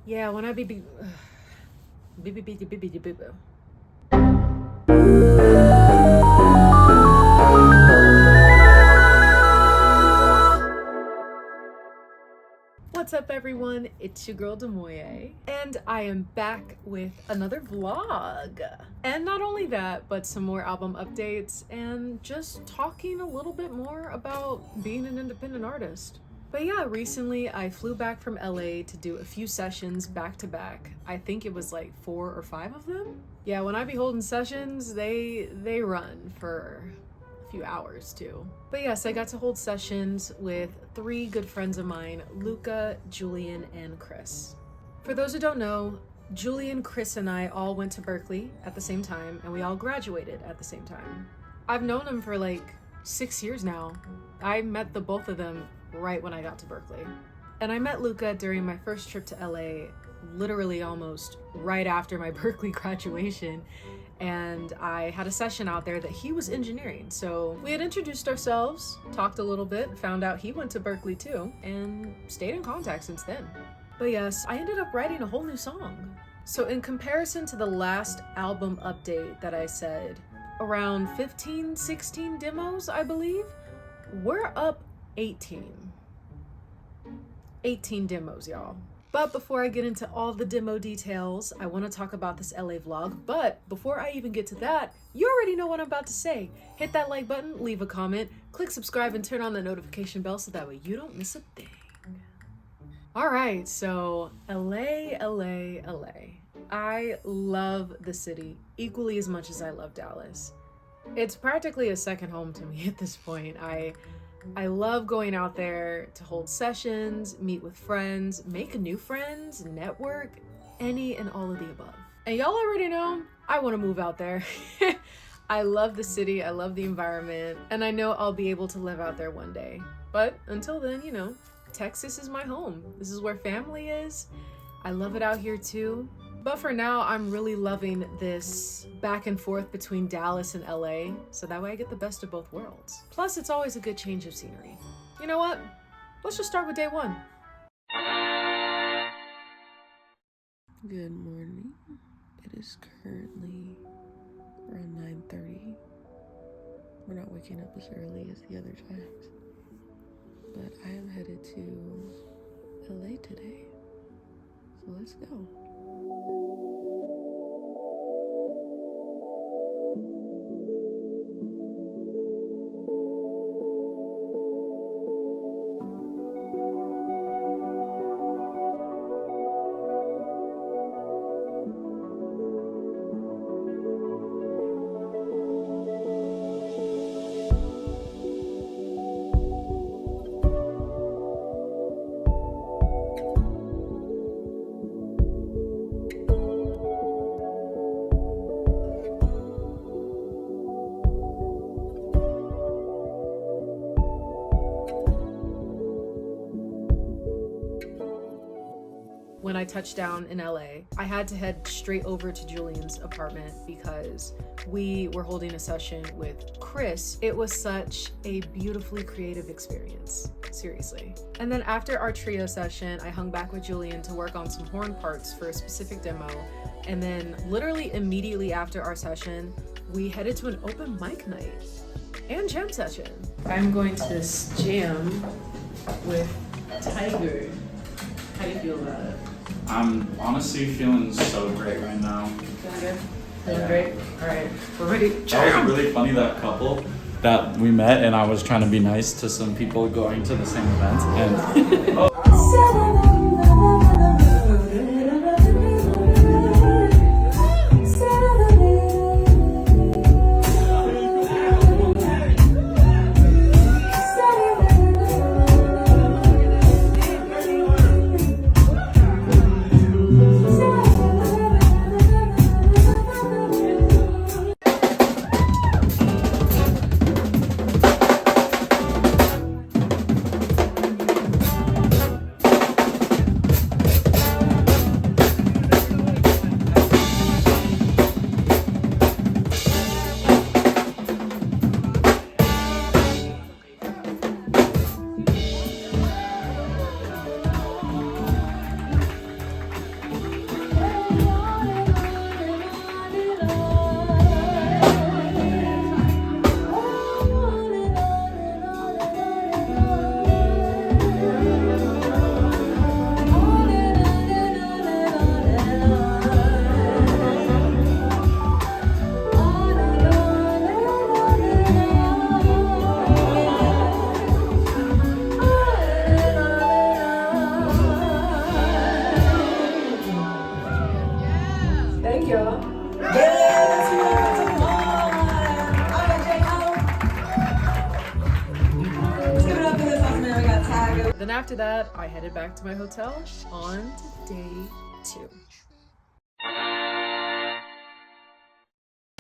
Yeah, when I be What's up, everyone? It's your girl Demoye, and I am back with another vlog. And not only that, but some more album updates and just talking a little bit more about being an independent artist. But yeah, recently I flew back from LA to do a few sessions back to back. I think it was like 4 or 5 of them. Yeah, when I be holding sessions, they run for a few hours too. But yes, I got to hold sessions with 3 good friends of mine, Luca, Julian, and Chris. For those who don't know, Julian, Chris, and I all went to Berkeley at the same time, and we all graduated at the same time. I've known them for like 6 years now. I met the both of them right when I got to Berkeley. And I met Luca during my first trip to LA, literally almost right after my Berkeley graduation. And I had a session out there that he was engineering. So we had introduced ourselves, talked a little bit, found out he went to Berkeley too, and stayed in contact since then. But yes, I ended up writing a whole new song. So in comparison to the last album update that I said, around 15, 16 demos, I believe, we're up 18 demos, y'all. But before I get into all the demo details, I want to talk about this LA vlog. But before I even get to that, you already know what I'm about to say. Hit that like button, leave a comment, click subscribe, and turn on the notification bell so that way you don't miss a thing. All right, so LA. I love the city equally as much as I love Dallas. It's practically a second home to me at this point. I love going out there to hold sessions, meet with friends, make new friends, network, any and all of the above. And y'all already know, I want to move out there. I love the city, I love the environment, and I know I'll be able to live out there one day. But until then, you know, Texas is my home. This is where family is. I love it out here too. But for now, I'm really loving this back and forth between Dallas and LA, so that way I get the best of both worlds. Plus, it's always a good change of scenery. You know what? Let's just start with day one. Good morning. It is currently around 9:30. We're not waking up as early as the other times. But I am headed to LA today. So let's go. When I touched down in LA, I had to head straight over to Julian's apartment because we were holding a session with Chris. It was such a beautifully creative experience, seriously. And then after our trio session, I hung back with Julian to work on some horn parts for a specific demo. And then literally immediately after our session, we headed to an open mic night and jam session. I'm going to this jam with Tiger. How do you feel about it? I'm honestly feeling so great right now. Feeling good? Feeling great? All right, we're ready. That was really funny, that couple that we met, and I was trying to be nice to some people going to the same event, and y'all. Yes, welcome to the mall. Let's give it up for this awesome man. We got Tiger. Then after that, I headed back to my hotel on to day 2.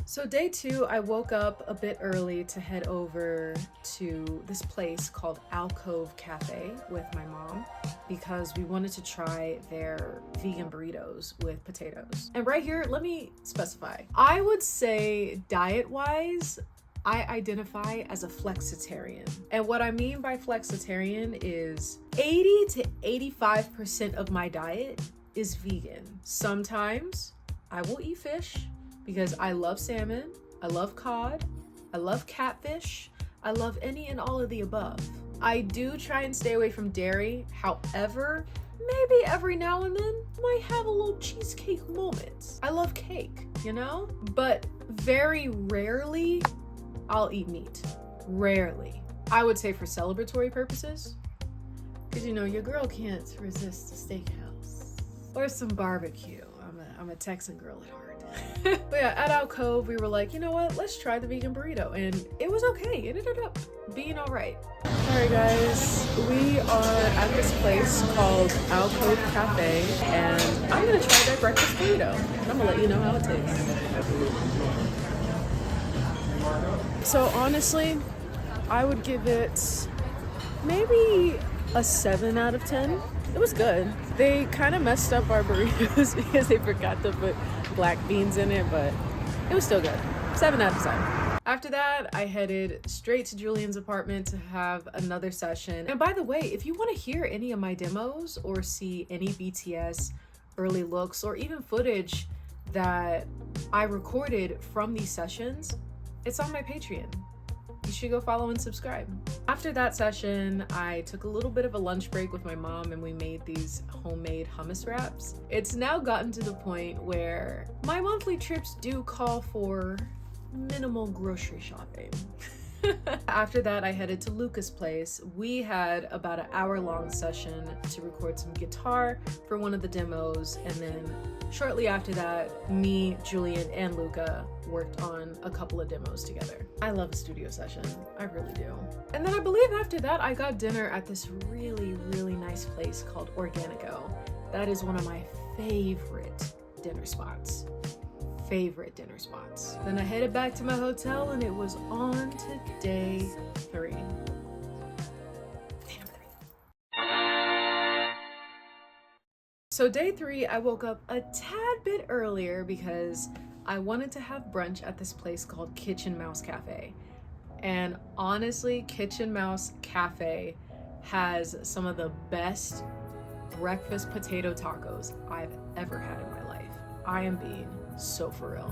So day 2, I woke up a bit early to head over to this place called Alcove Cafe with my mom because we wanted to try their vegan burritos with potatoes. And right here, let me specify. I would say diet-wise, I identify as a flexitarian. And what I mean by flexitarian is 80 to 85% of my diet is vegan. Sometimes I will eat fish because I love salmon, I love cod, I love catfish, I love any and all of the above. I do try and stay away from dairy. However, maybe every now and then might have a little cheesecake moment. I love cake, you know? But very rarely I'll eat meat. Rarely. I would say for celebratory purposes, because you know, your girl can't resist a steakhouse or some barbecue. I'm a Texan girl at heart. But yeah, at Alcove, we were like, you know what? Let's try the vegan burrito. And it was okay. It ended up being all right. All right, guys. We are at this place called Alcove Cafe. And I'm going to try their breakfast burrito. And I'm going to let you know how it tastes. So honestly, I would give it maybe a 7 out of 10. It was good. They kind of messed up our burritos because they forgot to put black beans in it, but it was still good. 7 out of 10. After that, I headed straight to Julian's apartment to have another session. And by the way, if you want to hear any of my demos or see any BTS early looks or even footage that I recorded from these sessions, it's on my Patreon. You should go follow and subscribe. After that session, I took a little bit of a lunch break with my mom and we made these homemade hummus wraps. It's now gotten to the point where my monthly trips do call for minimal grocery shopping. After that, I headed to Luca's place. We had about an hour-long session to record some guitar for one of the demos, and then shortly after that, me, Julian, and Luca worked on a couple of demos together. I love a studio session. I really do. And then I believe after that, I got dinner at this really, really nice place called Organico. That is one of my favorite dinner spots. Then I headed back to my hotel and it was on to day 3. So day 3, I woke up a tad bit earlier because I wanted to have brunch at this place called Kitchen Mouse Cafe. And honestly, Kitchen Mouse Cafe has some of the best breakfast potato tacos I've ever had in my life. I am being so for real.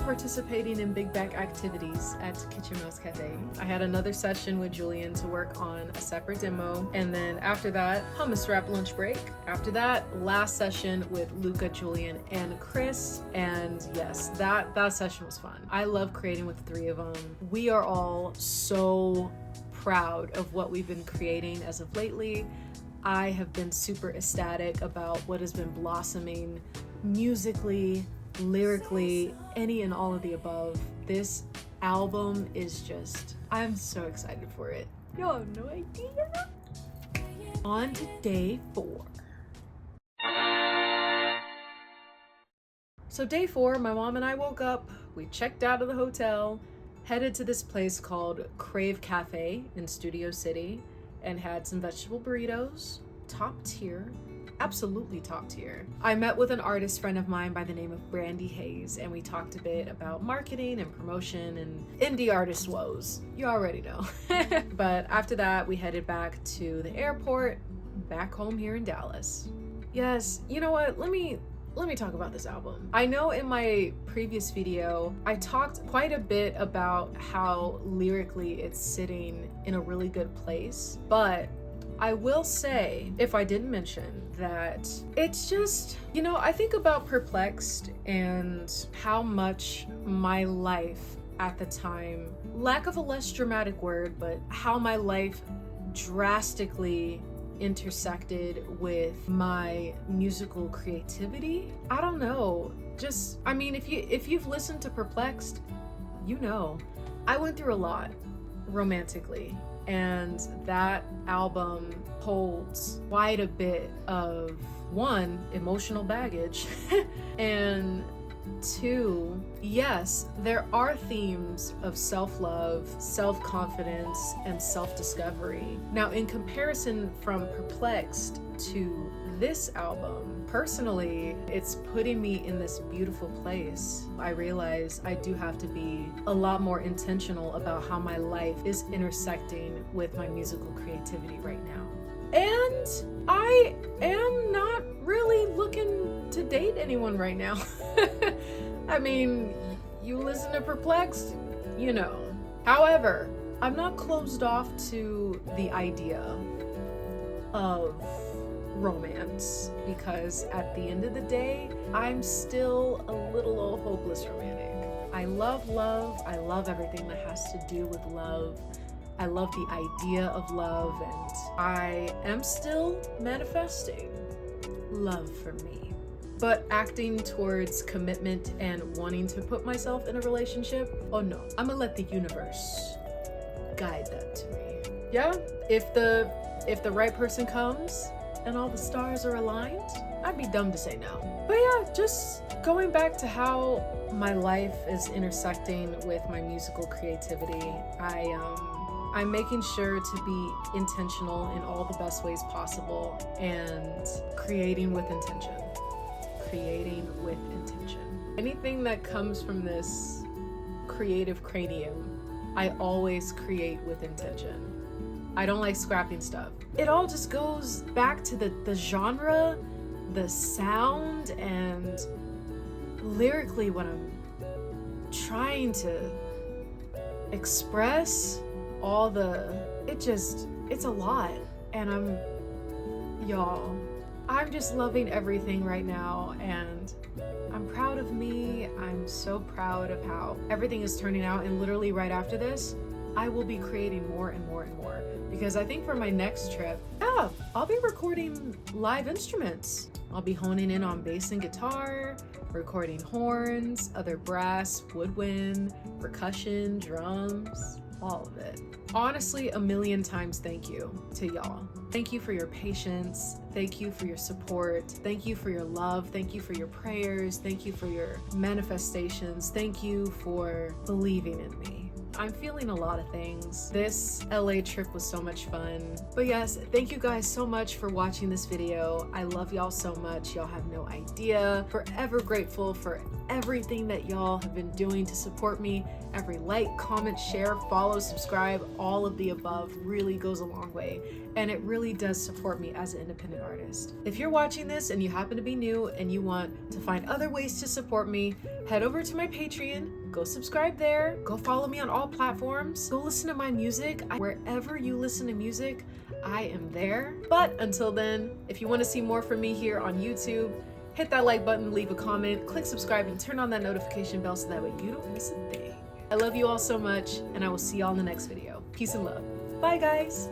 Participating in big back activities at Kitchen Mouse Cafe, I had another session with Julian to work on a separate demo, and then after that, hummus wrap lunch break. After that, last session with Luca, Julian, and Chris, and yes, that session was fun. I love creating with the 3 of them. We are all so proud of what we've been creating as of lately. I have been super ecstatic about what has been blossoming musically, lyrically, any and all of the above. This album is just, I'm so excited for it. Y'all have no idea. On to day 4. So day 4, my mom and I woke up, we checked out of the hotel, headed to this place called Crave Cafe in Studio City, and had some vegetable burritos, top tier. Absolutely top tier. I met with an artist friend of mine by the name of Brandy Hayes, and we talked a bit about marketing and promotion and indie artist woes. You already know. But after that, we headed back to the airport, back home here in Dallas. Yes, you know what? Let me talk about this album. I know in my previous video, I talked quite a bit about how lyrically it's sitting in a really good place, but I will say, if I didn't mention, that it's just, you know, I think about Perplexed and how much my life at the time, lack of a less dramatic word, but how my life drastically intersected with my musical creativity. I don't know. Just, I mean, if you've listened to Perplexed, you know, I went through a lot romantically, and that album holds quite a bit of, one, emotional baggage, and two, yes, there are themes of self-love, self-confidence, and self-discovery. Now, in comparison from Perplexed to this album, personally, it's putting me in this beautiful place. I realize I do have to be a lot more intentional about how my life is intersecting with my musical creativity right now. And I am not really looking to date anyone right now. I mean, you listen to Perplexed, you know. However, I'm not closed off to the idea of romance, because at the end of the day, I'm still a little old hopeless romantic. I love love. I love everything that has to do with love. I love the idea of love, and I am still manifesting love for me. But acting towards commitment and wanting to put myself in a relationship, oh no, I'm gonna let the universe guide that to me. Yeah, if the right person comes and all the stars are aligned, I'd be dumb to say no. But yeah, just going back to how my life is intersecting with my musical creativity, I'm making sure to be intentional in all the best ways possible and creating with intention. Creating with intention. Anything that comes from this creative cranium, I always create with intention. I don't like scrapping stuff. It all just goes back to the genre, the sound, and lyrically what I'm trying to express. It's a lot. And I'm just loving everything right now, and I'm proud of me. I'm so proud of how everything is turning out, and literally right after this, I will be creating more and more and more, because I think for my next trip, I'll be recording live instruments. I'll be honing in on bass and guitar, recording horns, other brass, woodwind, percussion, drums, all of it. Honestly, a million times thank you to y'all. Thank you for your patience. Thank you for your support. Thank you for your love. Thank you for your prayers. Thank you for your manifestations. Thank you for believing in me. I'm feeling a lot of things. This LA trip was so much fun. But yes, thank you guys so much for watching this video. I love y'all so much. Y'all have no idea. Forever grateful for everything that y'all have been doing to support me. Every like, comment, share, follow, subscribe, all of the above really goes a long way. And it really does support me as an independent artist. If you're watching this and you happen to be new and you want to find other ways to support me, head over to my Patreon, go subscribe there, go follow me on all platforms, go listen to my music. Wherever you listen to music, I am there. But until then, if you want to see more from me here on YouTube, hit that like button, leave a comment, click subscribe, and turn on that notification bell so that way you don't miss a thing. I love you all so much, and I will see y'all in the next video. Peace and love. Bye, guys.